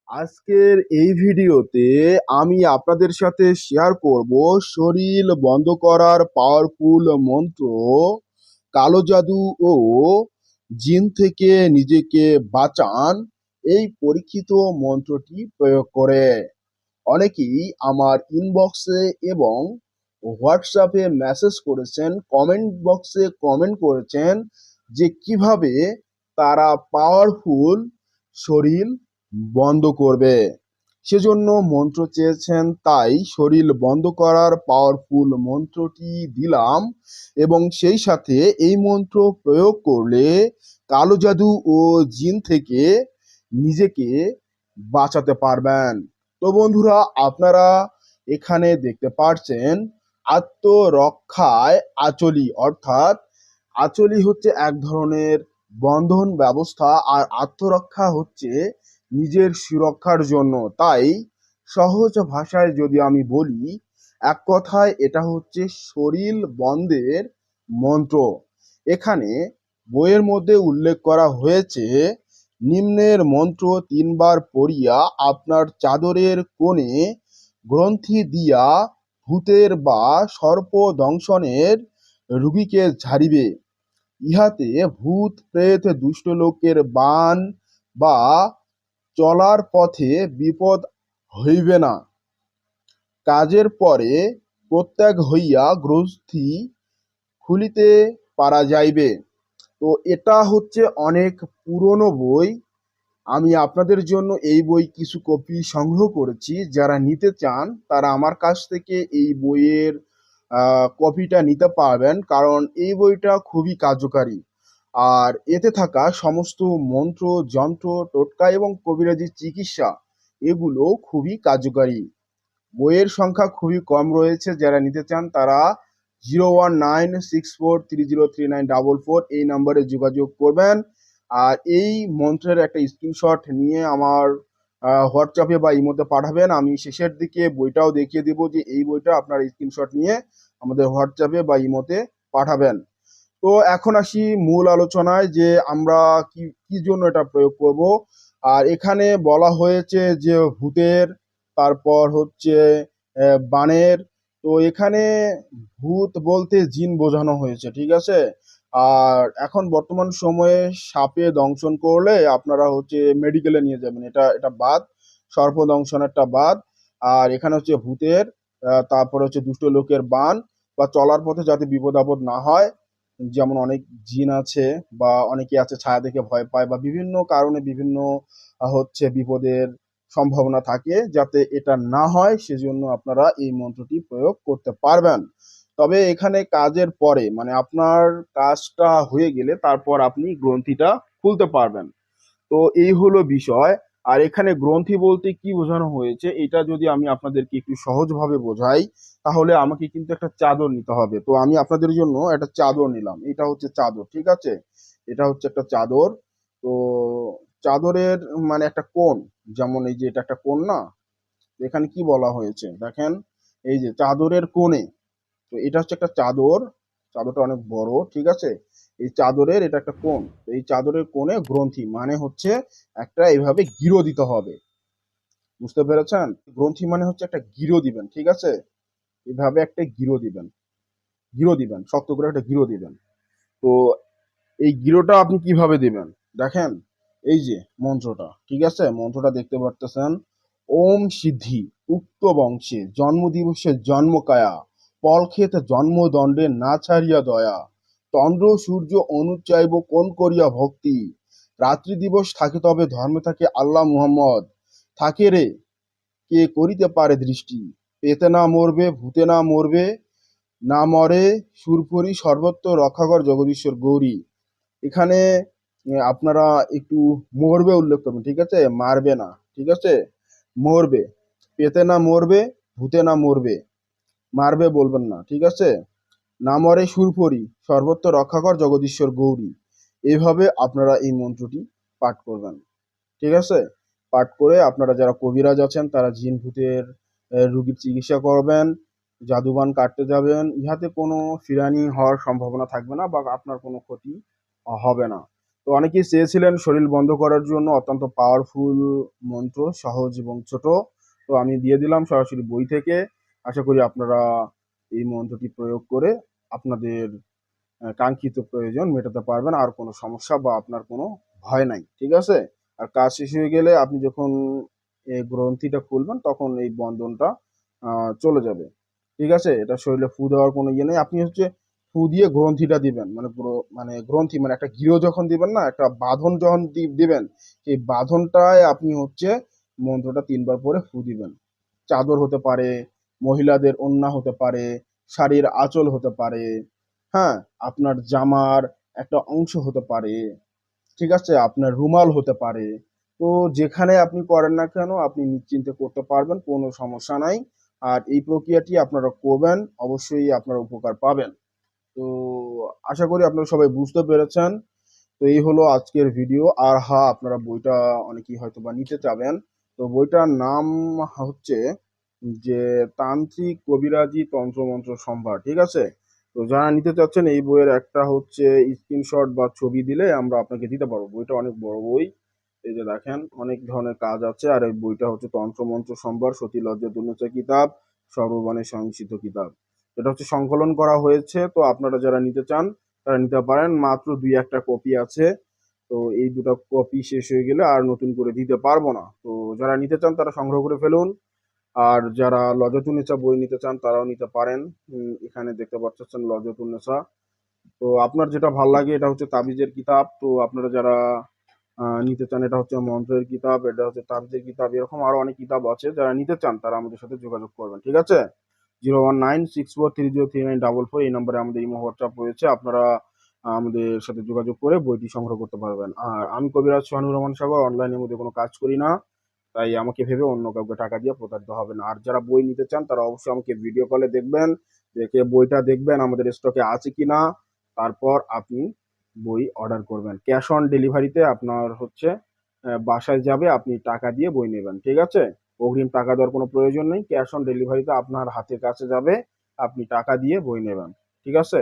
আজকের এই ভিডিওতে আমি আপনাদের সাথে শেয়ার করব শরীর বন্ধ করার পাওয়ারফুল মন্ত্র, কালো জাদু ও জিন থেকে নিজেকে বাঁচান এই পরীক্ষিত মন্ত্রটি প্রয়োগ করে। অনেকেই আমার ইনবক্সে এবং হোয়াটসঅ্যাপে মেসেজ করেছেন, কমেন্ট বক্সে কমেন্ট করেছেন যে কিভাবে তারা পাওয়ারফুল শরীর বন্ধ করবে। সেজন্য মন্ত্র চেয়েছেন, তাই শরীর বন্ধ করার পাওয়ারফুল মন্ত্রটি দিলাম এবং সেই সাথে এই মন্ত্র প্রয়োগ করলে কালো জাদু ও জিন থেকে নিজেকে বাঁচাতে পারবেন। তো বন্ধুরা, আপনারা এখানে দেখতে পাচ্ছেন আত্মরক্ষায় আচলি, অর্থাৎ আচলি হচ্ছে এক ধরনের বন্ধন ব্যবস্থা, আর আত্মরক্ষা হচ্ছে নিজের সুরক্ষার জন্য। তাই সহজ ভাষায় যদি আমি বলি, এক কথায় এটা হচ্ছে শরীর বন্ধের মন্ত্র। এখানে বইয়ের মধ্যে উল্লেখ করা হয়েছে, নিম্নের মন্ত্র 3 বার পড়িয়া আপনার চাদরের কোণে গ্রন্থি দিয়া ভূতের বা সর্প দংশনের রোগীকে ঝাড়িবে। ইহাতে ভূত প্রেত দুষ্ট লোকের বান বা চলার পথে বিপদ হইবে না। কাজের পরে প্রত্যাগ হইয়া গ্রন্থি খুলিতে পারা যাইবে। তো এটা হচ্ছে অনেক পুরনো বই। আমি আপনাদের জন্য এই বই কিছু কপি সংগ্রহ করেছি। যারা নিতে চান তারা আমার কাছ থেকে এই বইয়ের কপিটা নিতে পারবেন, কারণ এই বইটা খুবই কার্যকারী। আর এতে থাকা সমস্ত মন্ত্র, যন্ত্র, টোটকা এবং কবিরাজি চিকিৎসা এগুলো খুবই কার্যকারী। বইয়ের সংখ্যা খুবই কম রয়েছে। যারা নিতে চান তারা 01964303944 এই নম্বরে যোগাযোগ করবেন। আর এই মন্ত্রের একটা স্ক্রিনশট নিয়ে আমার হোয়াটসঅ্যাপে বা ইমোতে পাঠাবেন। আমি শেষের দিকে বইটাও দেখিয়ে দেবো যে এই বইটা আপনার স্ক্রিনশট নিয়ে আমাদের হোয়াটসঅ্যাপে বা ইমোতে পাঠাবেন। তো এখন আসি মূল আলোচনায়, যে আমরা কি কি জন্য এটা প্রয়োগ করব। আর এখানে বলা হয়েছে যে ভূতের, তারপর হচ্ছে বানের। তো এখানে ভূত বলতে জিন বোঝানো হয়েছে, ঠিক আছে। আর এখন বর্তমান সময়ে সাপে দংশন করলে আপনারা হচ্ছে মেডিকেলে নিয়ে যাবেন, এটা এটা বাদ। সর্প দংশনেরটা বাদ। আর এখানে হচ্ছে ভূতের, তারপরে হচ্ছে দুষ্ট লোকের বান বা চলার পথে যাতে বিপদ আপদ না হয়। যেমন অনেক জিন আছে বা অনেকে আছে ছায়া দেখে ভয় পায়, বা বিভিন্ন কারণে বিভিন্ন হচ্ছে বিপদের সম্ভাবনা থাকে, যাতে এটা না হয় সেজন্য আপনারা এই মন্ত্রটি প্রয়োগ করতে পারবেন। তবে এখানে কাজের পরে, মানে আপনার কাজটা হয়ে গেলে তারপর আপনি গ্রন্থিটা খুলতে পারবেন। তো এই হলো বিষয়। আর এখানে গ্রন্থি বলতে কি বোঝানো হয়েছে, এটা যদি আমি আপনাদেরকে একটু সহজভাবে বোঝাই, তাহলে আমাকে কিন্তু একটা চাদর নিতে হবে। তো আমি আপনাদের জন্য একটা চাদর নিলাম, এটা হচ্ছে চাদর, ঠিক আছে। এটা হচ্ছে একটা চাদর। তো চাদরের মানে একটা কোণ, যেমন এই যে এটা একটা কোণ না। তো এখানে কি বলা হয়েছে দেখেন, এই যে চাদরের কোণে। তো এটা হচ্ছে একটা চাদর, চাদরটা অনেক বড়, ঠিক আছে। এই চাদরের এটা একটা কোণ, তো এই চাদরের কোণে গ্রন্থি মানে হচ্ছে একটা এইভাবে গিরো দিতে হবে। বুঝতে পেরেছেন? গ্রন্থি মানে হচ্ছে একটা গিরো দিবেন, ঠিক আছে। এইভাবে একটা গিরো দিবেন, গিরো দিবেন, শক্ত করে একটা গিরো দিবেন। তো এই গিরোটা আপনি কিভাবে দিবেন দেখেন, এই যে মন্ত্রটা, ঠিক আছে, মন্ত্রটা দেখতে পারতেছেন। ওম সিদ্ধি উক্ত বংশে জন্মদিবসে জন্মকায়া, পলক্ষেত জন্মদণ্ডে না ছাড়িয়া দয়া, চন্দ্র সূর্য অনুচাইব কোন করিয়া ভক্তি, রাত্রি দিবস থাকে তবে ধর্মে থাকে আল্লাহ মুহাম্মদ, থাকে রে কে করিতে পারে দৃষ্টি, পেতে না মরবে ভূতে না মরবে, না মরে সুরপুরি সর্বত্র রক্ষাকর জগদীশ্বর গৌরী। এখানে আপনারা একটু মরবে উল্লেখ করবেন, ঠিক আছে, মারবে না, ঠিক আছে। মরবে, পেতে না মরবে, ভূতে না মরবে, মারবে বলবেন না, ঠিক আছে। না মরে সুরপরি সর্বত্র রক্ষাকর জগদীশ্বর গৌরী। এইভাবে আপনারা এই মন্ত্রটি পাঠ করবেন, ঠিক আছে। পাঠ করে আপনারা যারা কবিরাজ আছেন তারা জিন ভূতের রোগীর চিকিৎসা করবেন, জাদুবান কাটতে যাবেন। ইহাতে কোনো ফিরানি হওয়ার সম্ভাবনা থাকবে না বা আপনার কোনো ক্ষতি হবে না। তো অনেকেই চেয়েছিলেন শরীর বন্ধ করার জন্য অত্যন্ত পাওয়ারফুল মন্ত্র, সহজ এবং ছোট। তো আমি দিয়ে দিলাম সরাসরি বই থেকে। আশা করি আপনারা এই মন্ত্রটি প্রয়োগ করে আপনাদের কাঙ্ক্ষিত প্রয়োজন মেটাতে পারবেন। আর কোনো সমস্যা বা আপনার কোনো ভয় নাই। ঠিক আছে? আর কাজ শেষ হয়ে গেলে আপনি যখন এই গ্রন্থিটা খুলবেন তখন এই বন্ধনটা চলে যাবে। ঠিক আছে? এটা শরীরে ফু দেওয়ার কোনো ইয়ে নেই। আপনি হচ্ছে ফু দিয়ে গ্রন্থিটা দিবেন। মানে গ্রন্থি মানে একটা গিরো যখন দিবেন না, একটা বাঁধন যখন দিবেন, সেই বাঁধনটায় আপনি হচ্ছে মন্ত্রটা ৩ বার পরে ফু দিবেন। চাদর হতে পারে, মহিলাদের ওড়না হতে পারে, শাড়ির আঁচল হতে পারে, হ্যাঁ? আপনার জামার একটা অংশ হতে পারে, ঠিক আছে? আপনার রুমাল হতে পারে। তো যেখানে আপনি করেন না কেন আপনি নিশ্চিন্তে করতে পারবেন, কোনো সমস্যা নাই। আর এই প্রক্রিয়াটি আপনারা করবেন, অবশ্যই আপনারা উপকার পাবেন। তো আশা করি আপনারা সবাই বুঝতে পেরেছেন। তো এই হলো আজকের ভিডিও। আর হ্যাঁ, আপনারা বইটা অনেকেই হয়তোবা নিতে চাবেন। তো বইটার নাম হচ্ছে যে তান্ত্রিক কবিরাজি তন্ত্রমন্ত্র সম্ভার। ঠিক আছে? তো যারা নিতে চাচ্ছেন এই বইয়ের একটা হচ্ছে স্ক্রিনশট বা ছবি দিলে আমরা আপনাকে দিতে পারবো। বইটা অনেক বড় বই। এই যে দেখেন অনেক ধরনের কাজ আছে। আর এই বইটা হচ্ছে তন্ত্রমন্ত্র সম্ভার, সতী লজ্জা দুর্নচা কিতাব, সর্ববাণী সংস্কৃত কিতাব। এটা হচ্ছে সংকলন করা হয়েছে। তো আপনারা যারা নিতে চান তারা নিতে পারেন। মাত্র ২-১টা কপি আছে। তো এই ২টা কপি শেষ হয়ে গেলে আর নতুন করে দিতে পারবো না। তো যারা নিতে চান তারা সংগ্রহ করে ফেলুন। আর যারা লযতুন্নেছা বই নিতে চান তারাও নিতে পারেন। এখানে দেখতে পাচ্ছেন লযতুন্নেছা। তো আপনার যেটা ভাল লাগে এটা হচ্ছে তাবিজের কিতাব। তো আপনারা যারা নিতে চান, এটা হচ্ছে মন্ত্রের কিতাব, এটা হচ্ছে তাবিজের কিতাব, এরকম আরো অনেক কিতাব আছে। যারা নিতে চান তারা আমাদের সাথে যোগাযোগ করবেন। ঠিক আছে? 01964303944 এই নম্বরে আমাদের ইমো হোয়াটসঅ্যাপ রয়েছে। আপনারা আমাদের সাথে যোগাযোগ করে বইটি সংগ্রহ করতে পারবেন। আর আমি কবিরাজ সোহানুর রহমান সাগর, অনলাইনের মধ্যে কোনো কাজ করি না। তাই আমাকে ভেবে অন্য কাউকে টাকা দিয়ে প্রতারিত হবেন না। আর যারা বই নিতে চান তারা অবশ্যই আমাকে ভিডিও কলে দেখবেন, দেখে বইটা দেখবেন আমাদের স্টকে আছে কিনা। তারপর আপনি বই অর্ডার করবেন। ক্যাশ অন ডেলিভারিতে আপনার হচ্ছে বাসায় যাবে, আপনি টাকা দিয়ে বই নেবেন। ঠিক আছে? অগ্রিম টাকা দেওয়ার কোনো প্রয়োজন নেই। ক্যাশ অন ডেলিভারিতে আপনার হাতের কাছে যাবে, আপনি টাকা দিয়ে বই নেবেন। ঠিক আছে?